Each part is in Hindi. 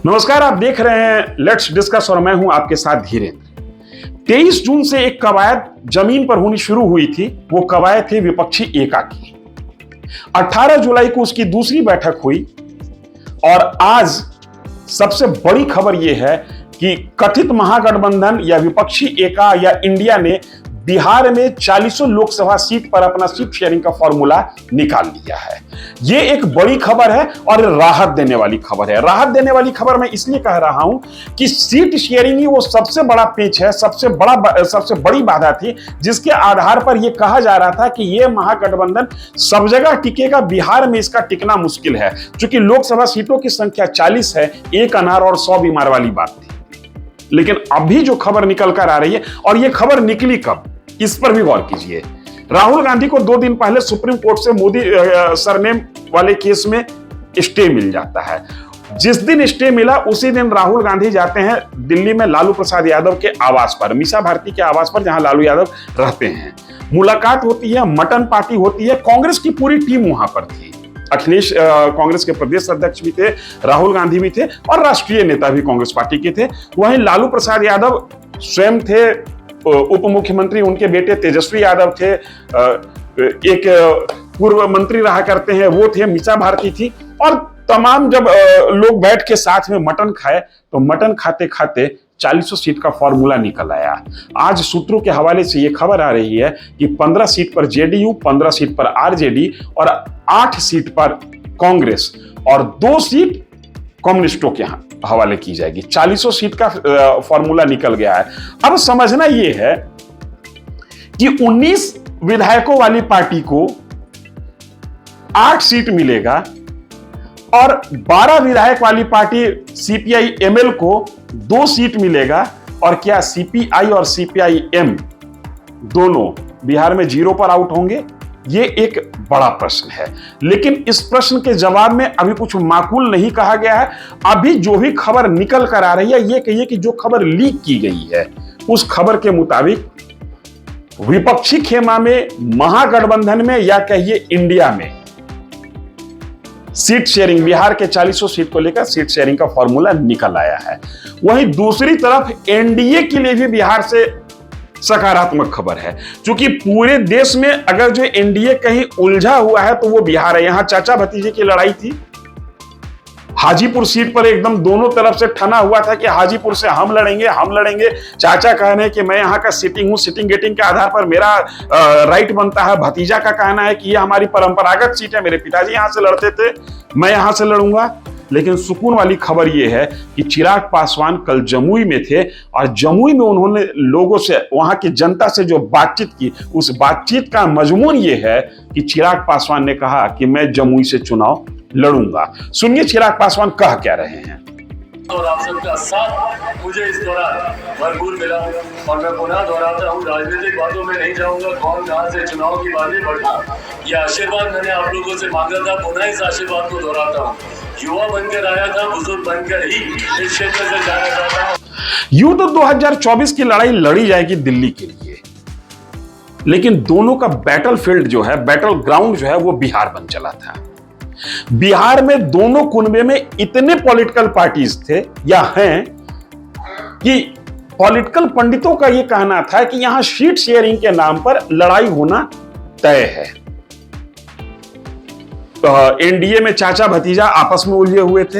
नमस्कार, आप देख रहे हैं लेट्स डिस्कस और मैं हूं आपके साथ धीरेन्द्र। 23 जून से एक कवायद जमीन पर होनी शुरू हुई थी। वो कवायद थी विपक्षी एका की। 18 जुलाई को उसकी दूसरी बैठक हुई और आज सबसे बड़ी खबर यह है कि कथित महागठबंधन या विपक्षी एका या इंडिया ने बिहार में 40 लोकसभा सीट पर अपना सीट शेयरिंग का फॉर्मूला निकाल लिया है। यह एक बड़ी खबर है और राहत देने वाली खबर है। राहत देने वाली खबर मैं इसलिए कह रहा हूं कि सीट शेयरिंग ही वो सबसे बड़ा पेच है, सबसे बड़ी बाधा थी जिसके आधार पर यह कहा जा रहा था कि यह महागठबंधन सब जगह टिकेगा, बिहार में इसका टिकना मुश्किल है। क्योंकि लोकसभा सीटों की संख्या 40 है, एक अनार और 100 बीमार वाली बात थी। लेकिन अभी जो खबर निकल कर आ रही है, और यह खबर निकली कब, इस पर भी गौर कीजिए। राहुल गांधी को 2 दिन पहले सुप्रीम कोर्ट से मोदी सरनेम वाले केस में स्टे मिल जाता है। जिस दिन स्टे मिला उसी दिन राहुल गांधी जाते हैं दिल्ली में लालू प्रसाद यादव के आवास पर, मीसा भारती के आवास पर, जहां लालू यादव रहते हैं। मुलाकात होती है, मटन पार्टी होती है। कांग्रेस की पूरी टीम वहां पर थी। अखिलेश कांग्रेस के प्रदेश अध्यक्ष भी थे, राहुल गांधी भी थे और राष्ट्रीय नेता भी कांग्रेस पार्टी के थे। वहीं लालू प्रसाद यादव स्वयं थे, उप मुख्यमंत्री उनके बेटे तेजस्वी यादव थे, एक पूर्व मंत्री रहा करते हैं वो थे, मीसा भारती थी, और तमाम जब लोग बैठ के साथ में मटन खाए तो मटन खाते खाते 40 सीट का फॉर्मूला निकल आया। आज सूत्रों के हवाले से यह खबर आ रही है कि 15 सीट पर जेडीयू, 15 सीट पर आरजेडी और 8 सीट पर कांग्रेस और 2 सीट कम्युनिस्टों के हवाले की जाएगी। 40 सीट का फॉर्मूला निकल गया है। अब समझना यह है कि 19 विधायकों वाली पार्टी को 8 सीट मिलेगा और 12 विधायक वाली पार्टी सीपीआई एमएल को 2 सीट मिलेगा। और क्या सीपीआई और सीपीआई एम दोनों बिहार में 0 पर आउट होंगे? ये एक बड़ा प्रश्न है। लेकिन इस प्रश्न के जवाब में अभी कुछ माकूल नहीं कहा गया है। अभी जो भी खबर निकल कर आ रही है, ये कहिए कि जो खबर लीक की गई है, उस खबर के मुताबिक विपक्षी खेमा में, महागठबंधन में या कहिए इंडिया में सीट शेयरिंग, बिहार के 40 सीट को लेकर सीट शेयरिंग का फॉर्मूला निकल आया है। वहीं दूसरी तरफ एनडीए के लिए भी बिहार से सकारात्मक खबर है। क्योंकि पूरे देश में अगर जो एनडीए कहीं उलझा हुआ है तो वो बिहार है। यहां चाचा भतीजे की लड़ाई थी। हाजीपुर सीट पर एकदम दोनों तरफ से ठना हुआ था कि हाजीपुर से हम लड़ेंगे। चाचा कह रहे हैं कि मैं यहां का सिटिंग हूं, सिटिंग गेटिंग के आधार पर मेरा राइट बनता है। भतीजा का कहना है कि ये हमारी परंपरागत सीट है, मेरे पिताजी यहां से लड़ते थे, मैं यहां से लड़ूंगा। लेकिन सुकून वाली खबर यह है कि चिराग पासवान कल जमुई में थे और जमुई में उन्होंने लोगों से, वहां की जनता से जो बातचीत की, उस बातचीत का मजमून यह है कि चिराग पासवान ने कहा कि मैं जमुई से चुनाव लड़ूंगा। सुनिए चिराग पासवान कह क्या रहे हैं। और आप सबका साथ मुझे इस दौरान भरपूर मिला और मैं पुनः दोहराता हूँ, राजनीतिक बातों में नहीं जाऊंगा, कौन कहां से चुनाव की बातें बढ़ना। यह आशीर्वाद मैंने आप लोगों से मांगा था, पुनः इस आशीर्वाद को दोहराता हूँ। युवा बनकर आया था, बुजुर्ग बनकर ही इस क्षेत्र से जाना चाहता हूँ। यूं तो 2024 की लड़ाई लड़ी जाएगी दिल्ली के लिए, लेकिन दोनों का बैटल फील्ड जो है, बैटल ग्राउंड जो है, वो बिहार बन चला था। बिहार में दोनों कुनबे में इतने पॉलिटिकल पार्टीज थे या हैं कि पॉलिटिकल पंडितों का यह कहना था कि यहां सीट शेयरिंग के नाम पर लड़ाई होना तय है। एनडीए में चाचा भतीजा आपस में उलझे हुए थे।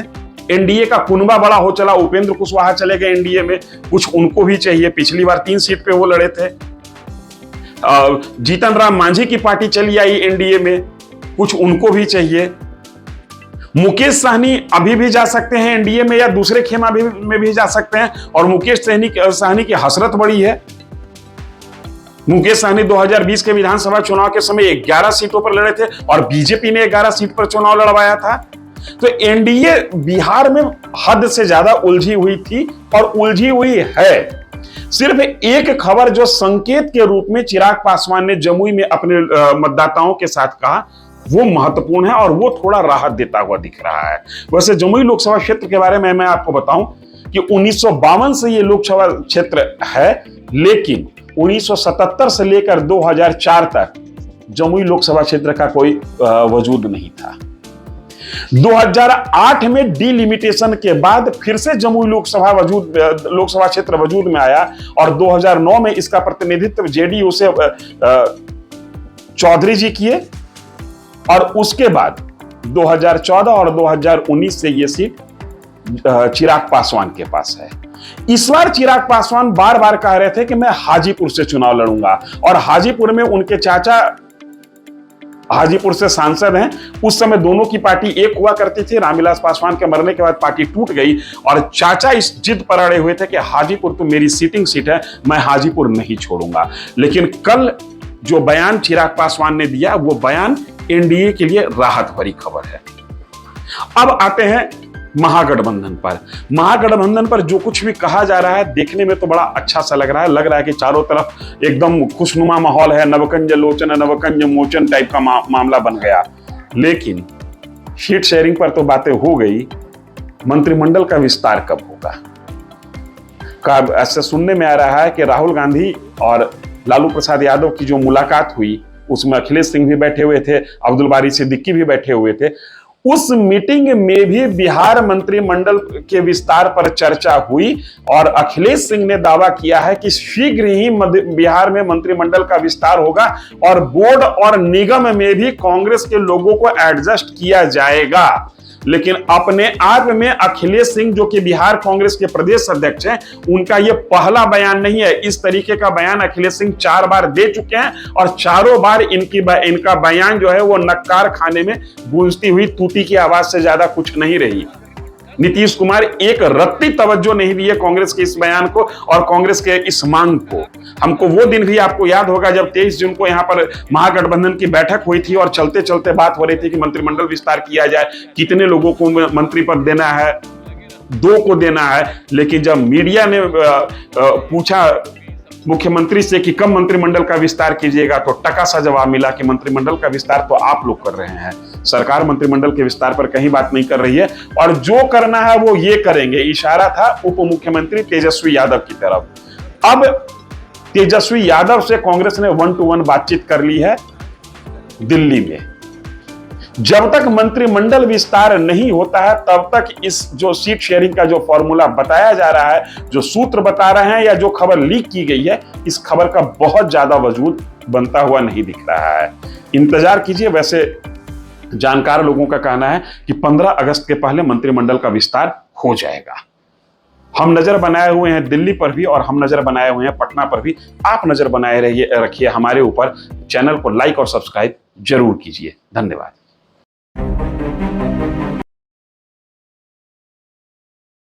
एनडीए का कुनबा बड़ा हो चला, उपेंद्र कुशवाहा चले गए एनडीए में, कुछ उनको भी चाहिए। पिछली बार 3 सीट पे वो लड़े थे। जीतन राम मांझी की पार्टी चली आई एनडीए में, कुछ उनको भी चाहिए। मुकेश सहनी अभी भी जा सकते हैं एनडीए में या दूसरे खेमा में भी जा सकते हैं, और मुकेश सहनी की हसरत बड़ी है। मुकेश सहनी 2020 के विधानसभा चुनाव के समय 11 सीटों पर लड़े थे और बीजेपी ने 11 सीट पर चुनाव लड़वाया था। तो एनडीए बिहार में हद से ज्यादा उलझी हुई थी और उलझी हुई है। सिर्फ एक खबर जो संकेत के रूप में चिराग पासवान ने जमुई में अपने मतदाताओं के साथ कहा, वो महत्वपूर्ण है और वो थोड़ा राहत देता हुआ दिख रहा है। वैसे जमुई लोकसभा क्षेत्र के बारे में मैं आपको बताऊं कि 1952 से ये लोकसभा क्षेत्र है, लेकिन 1977 से लेकर 2004 तक जमुई लोकसभा क्षेत्र का कोई वजूद नहीं था। 2008 में डीलिमिटेशन के बाद फिर से जमुई लोकसभा क्षेत्र वजूद में आया और 2009 में इसका प्रतिनिधित्व जेडीयू से चौधरी जी किए और उसके बाद 2014 और 2019 से यह सीट चिराग पासवान के पास है। इस बार चिराग पासवान बार बार कह रहे थे कि मैं हाजीपुर से चुनाव लड़ूंगा और हाजीपुर में उनके चाचा हाजीपुर से सांसद हैं। उस समय दोनों की पार्टी एक हुआ करती थी। रामविलास पासवान के मरने के बाद पार्टी टूट गई और चाचा इस जिद पर अड़े हुए थे कि हाजीपुर तो मेरी सिटिंग सीट है, मैं हाजीपुर नहीं छोड़ूंगा। लेकिन कल जो बयान चिराग पासवान ने दिया वो बयान एनडीए के लिए राहत भरी खबर है। अब आते हैं महागठबंधन पर। महागठबंधन पर जो कुछ भी कहा जा रहा है देखने में तो बड़ा अच्छा सा लग रहा है कि चारों तरफ एकदम खुशनुमा माहौल है, नवकंज लोचन नवकंज मोचन टाइप का मामला बन गया। लेकिन सीट शेयरिंग पर तो बातें हो गई, मंत्रिमंडल का विस्तार कब होगा? ऐसे सुनने में आ रहा है कि राहुल गांधी और लालू प्रसाद यादव की जो मुलाकात हुई उसमें अखिलेश सिंह भी बैठे हुए थे, अब्दुल बारी सिद्दीकी भी बैठे हुए थे। उस मीटिंग में भी बिहार मंत्रिमंडल के विस्तार पर चर्चा हुई और अखिलेश सिंह ने दावा किया है कि शीघ्र ही बिहार में मंत्रिमंडल का विस्तार होगा और बोर्ड और निगम में भी कांग्रेस के लोगों को एडजस्ट किया जाएगा। लेकिन अपने आप में अखिलेश सिंह जो कि बिहार कांग्रेस के प्रदेश अध्यक्ष हैं, उनका यह पहला बयान नहीं है। इस तरीके का बयान अखिलेश सिंह 4 बार दे चुके हैं और चारों बार इनका बयान जो है वो नक्कार खाने में गूंजती हुई तूती की आवाज से ज्यादा कुछ नहीं रही। नीतीश कुमार एक रत्ती तवज्जो नहीं दिए कांग्रेस के इस बयान को और कांग्रेस के इस मांग को। हमको वो दिन भी आपको याद होगा जब 23 जून को यहां पर महागठबंधन की बैठक हुई थी और चलते चलते बात हो रही थी कि मंत्रिमंडल विस्तार किया जाए, कितने लोगों को मंत्री पद देना है, 2 को देना है। लेकिन जब मीडिया ने पूछा मुख्यमंत्री से कि कब मंत्रिमंडल का विस्तार कीजिएगा तो टका सा जवाब मिला कि मंत्रिमंडल का विस्तार तो आप लोग कर रहे हैं, सरकार मंत्रिमंडल के विस्तार पर कहीं बात नहीं कर रही है और जो करना है वो ये करेंगे। इशारा था उप मुख्यमंत्री तेजस्वी यादव की तरफ। अब तेजस्वी यादव से कांग्रेस ने 1-to-1 बातचीत कर ली है दिल्ली में। जब तक मंत्रिमंडल विस्तार नहीं होता है तब तक इस जो सीट शेयरिंग का जो फॉर्मूला बताया जा रहा है, जो सूत्र बता रहे हैं या जो खबर लीक की गई है, इस खबर का बहुत ज्यादा वजूद बनता हुआ नहीं दिख रहा है। इंतजार कीजिए। वैसे जानकार लोगों का कहना है कि 15 अगस्त के पहले मंत्रिमंडल का विस्तार हो जाएगा। हम नजर बनाए हुए हैं दिल्ली पर भी और हम नजर बनाए हुए हैं पटना पर भी। आप नजर बनाए रखिए हमारे ऊपर। चैनल को लाइक और सब्सक्राइब जरूर कीजिए। धन्यवाद।